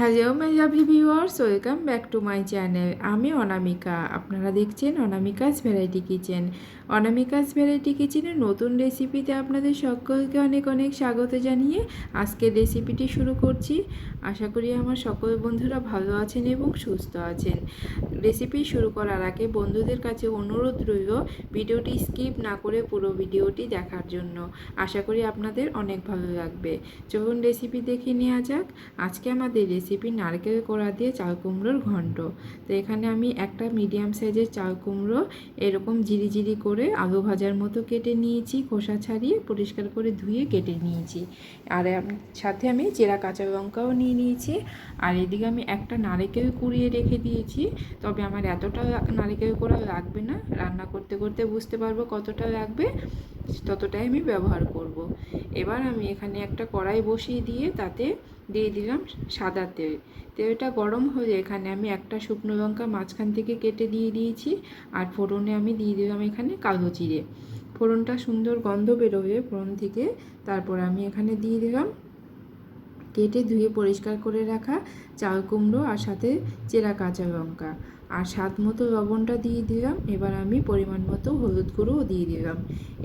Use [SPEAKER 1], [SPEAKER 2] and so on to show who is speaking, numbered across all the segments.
[SPEAKER 1] Hello my lovely viewers, welcome back to my channel. আমি অনামিকা, আপনারা দেখছেন Anamika's variety kitchen. Anamika's variety কিচেনের নতুন রেসিপিতে আপনাদের সকলকে অনেক অনেক স্বাগত জানিয়ে আজকের রেসিপিটি শুরু করছি। আশা করি আমার সকল বন্ধুরা ভালো আছেন এবং সুস্থ আছেন। রেসিপি শুরু করার আগে বন্ধুদের কাছে অনুরোধ রইল ভিডিওটি স্কিপ না করে পুরো ভিডিওটি দেখার জন্য। আশা করি আপনাদের অনেক ভালো লাগবে। চলুন রেসিপি দেখে নেওয়া যাক। আজকে আমাদের রেসিপি নারকেল কোড়া দিয়ে চাল কুমড়োর ঘন্ট। তো এখানে আমি একটা মিডিয়াম সাইজের চাল কুমড়ো এরকম জিরি করে আলু ভাজার মতো কেটে নিয়েছি, খোসা ছাড়িয়ে পরিষ্কার করে ধুয়ে কেটে নিয়েছি। আর সাথে আমি চেরা কাঁচা লঙ্কাও নিয়ে নিয়েছি। আর এদিকে আমি একটা নারকেল কুড়িয়ে রেখে দিয়েছি। তবে আমার এতটা নারকেল কোড়া লাগবে না, রান্না করতে করতে বুঝতে পারবো কতটা লাগবে, ততটাই আমি ব্যবহার করব। এবার আমি এখানে একটা কড়াই বসিয়ে দিয়ে তাতে দিয়ে দিলাম সাদা তেল। তেলটা গরম হলে এখানে আমি একটা শুকনো লঙ্কা মাঝখান থেকে কেটে দিয়ে দিয়েছি। আর ফোড়নে আমি দিয়ে দিলাম এখানে কালো জিরে। ফোড়নটা সুন্দর গন্ধ বেরোবে ফোড়ন থেকে, তারপর আমি এখানে দিয়ে দিলাম কেটে ধুয়ে পরিষ্কার করে রাখা চাল কুমড়ো আর সাথে চেরা কাঁচা লঙ্কা। আর স্বাদ মতো লবণটা দিয়ে দিলাম। এবার আমি পরিমাণ মতো হলুদ গুঁড়োও দিয়ে দিলাম।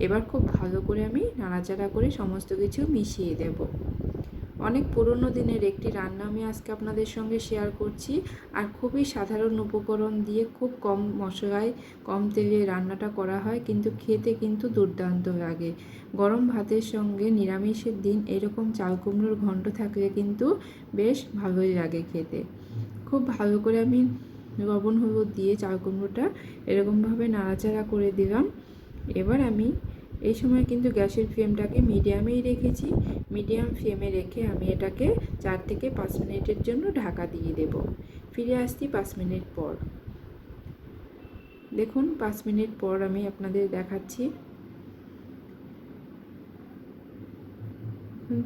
[SPEAKER 1] এবার খুব ভালো করে আমি নাড়াচাড়া করে সমস্ত কিছু মিশিয়ে দেব। অনেক পুরনো দিনের একটি রান্না আমি আজকে আপনাদের সঙ্গে শেয়ার করছি। আর খুবই সাধারণ উপকরণ দিয়ে খুব কম মশলায় কম তেলে রান্নাটা করা হয়, কিন্তু খেতে কিন্তু দুর্দান্ত লাগে। গরম ভাতের সঙ্গে নিরামিষের দিন এরকম চাল কুমড়োর ঘন্ট থাকলে কিন্তু বেশ ভালোই লাগে খেতে। খুব ভালো করে আমি লবণ হলুদ দিয়ে চাল কুমড়োটা এরকমভাবে নাড়াচাড়া করে দিলাম। এবার আমি এই সময় কিন্তু গ্যাসের ফ্লেমটাকে মিডিয়ামেই রেখেছি। মিডিয়াম ফ্লেমে রেখে আমি এটাকে 4 থেকে 5 মিনিটের জন্য ঢাকা দিয়ে দেব। ফিরে আসছি 5 মিনিট পর। দেখুন 5 মিনিট পর আমি আপনাদের দেখাচ্ছি।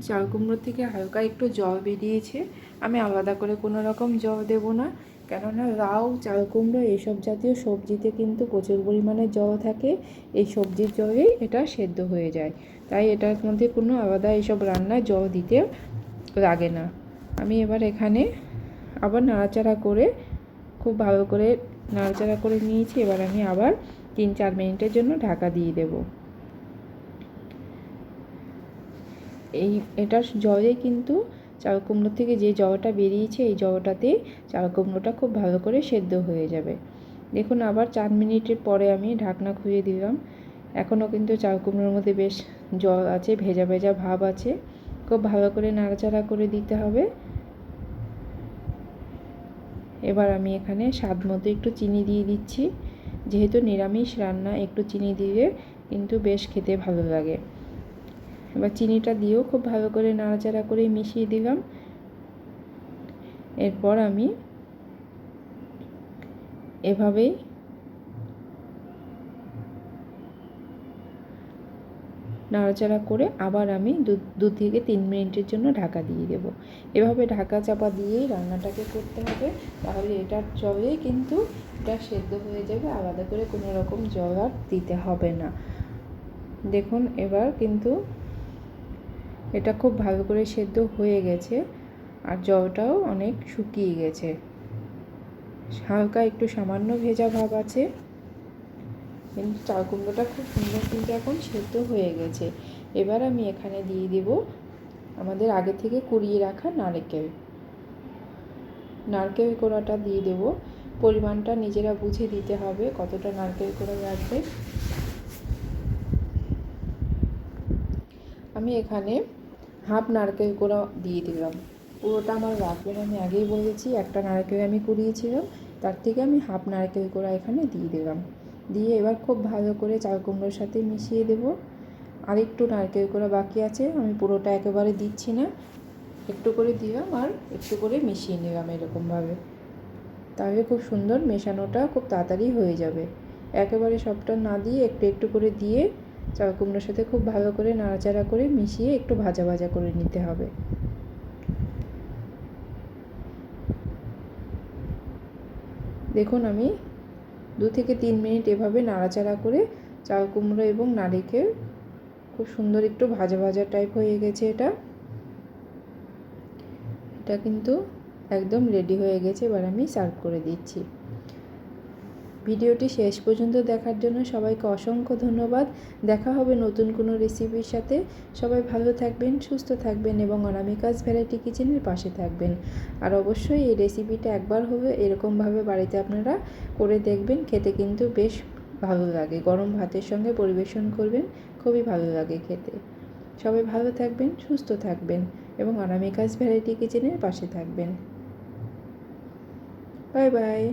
[SPEAKER 1] চাল কুমড়ো থেকে হালকা একটু জল বেরিয়েছে। আমি আলাদা করে কোনো রকম জল দেব না, কেননা লাউ, চাল কুমড়ো এইসব জাতীয় সবজিতে কিন্তু প্রচুর পরিমাণে জল থাকে। এই সবজির জলেই এটা সেদ্ধ হয়ে যায়, তাই এটার মধ্যে কোনো আলাদা এইসব রান্নায় জল দিতে লাগে না। আমি এবার এখানে আবার নাড়াচাড়া করে খুব ভালো করে নাড়াচাড়া করে নিয়েছি। এবার আমি আবার 3-4 মিনিটের জন্য ঢাকা দিয়ে দেব। এটার জলে কিন্তু চাল কুমড়ো থেকে যে জলটা বেরিয়েছে এই জলটাতেই চাল কুমড়োটা খুব ভালো করে সেদ্ধ হয়ে যাবে। দেখুন আবার 4 মিনিটের পরে আমি ঢাকনা খুলে দিলাম। এখনও কিন্তু চাল কুমড়োর মধ্যে বেশ জল আছে, ভেজা ভেজা ভাব আছে। খুব ভালো করে নাড়াচাড়া করে দিতে হবে। এবার আমি এখানে স্বাদ মতো একটু চিনি দিয়ে দিচ্ছি। যেহেতু নিরামিষ রান্না, একটু চিনি দিলে কিন্তু বেশ খেতে ভালো লাগে। এবার চিনিটা দিয়েও খুব ভালো করে নাড়াচাড়া করে মিশিয়ে দিলাম। এরপর আমি এভাবেই নাড়াচাড়া করে আবার আমি 2 থেকে 3 মিনিটের জন্য ঢাকা দিয়ে দেব। এভাবে ঢাকা চাপা দিয়েই রান্নাটাকে করতে হবে, তাহলে এটার জলেই কিন্তু এটা সেদ্ধ হয়ে যাবে। আলাদা করে কোনো রকম জল আর দিতে হবে না। দেখুন এবার কিন্তু এটা খুব ভালো করে সেদ্ধ হয়ে গেছে আর জলটাও অনেক শুকিয়ে গেছে। হালকা একটু সামান্য ভেজা ভাব আছে, কিন্তু চাল কুমড়োটা খুব সুন্দর কিন্তু এখন সেদ্ধ হয়ে গেছে। এবার আমি এখানে দিয়ে দেব আমাদের আগে থেকে কুড়িয়ে রাখা নারকেল কোড়াটা দিয়ে দেব। পরিমাণটা নিজেরা বুঝে দিতে হবে কতটা নারকেল কোড়া লাগবে। আমি এখানে হাফ নারকেল কোড়া দিয়ে দিলাম। পুরোটা আমার লাগবে না, আমি আগেই বলেছি। একটা নারকেল আমি কুড়িয়েছিলাম, তার থেকে আমি হাফ নারকেল কোড়া এখানে দিয়ে দিলাম। দিয়ে এবার খুব ভালো করে চাল কুমড়োর সাথে মিশিয়ে দেব। আরেকটু নারকেল কোড়া বাকি আছে, আমি পুরোটা একেবারে দিচ্ছি না, একটু করে দিলাম আর একটু করে মিশিয়ে নিলাম এরকমভাবে। তাহলে খুব সুন্দর মেশানোটা খুব তাড়াতাড়ি হয়ে যাবে। একেবারে সবটা না দিয়ে একটু একটু করে দিয়ে চাল কুমড়োর সাথে খুব ভালো করে নাড়াচাড়া করে মিশিয়ে একটু ভাজা ভাজা করে নিতে হবে। দেখুন আমি 2 থেকে 3 মিনিট এভাবে নাড়াচাড়া করে চাল কুমড়ো এবং নারকেল খুব সুন্দর একটু ভাজা ভাজা টাইপ হয়ে গেছে। এটা কিন্তু একদম রেডি হয়ে গেছে। এবার আমি সার্ভ করে দিচ্ছি। ভিডিওটি শেষ পর্যন্ত দেখার জন্য সবাইকে অসংখ্য ধন্যবাদ। দেখা হবে নতুন কোনো রেসিপির সাথে। সবাই ভালো থাকবেন, সুস্থ থাকবেন এবং অনামিকাস ভ্যারাইটি কিচেনের পাশে থাকবেন। আর অবশ্যই এই রেসিপিটা একবার হবে এরকমভাবে বাড়িতে আপনারা করে দেখবেন, খেতে কিন্তু বেশ ভালো লাগে। গরম ভাতের সঙ্গে পরিবেশন করবেন, খুবই ভালো লাগে খেতে। সবাই ভালো থাকবেন, সুস্থ থাকবেন এবং অনামিকাস ভ্যারাইটি কিচেনের পাশে থাকবেন। Bye bye.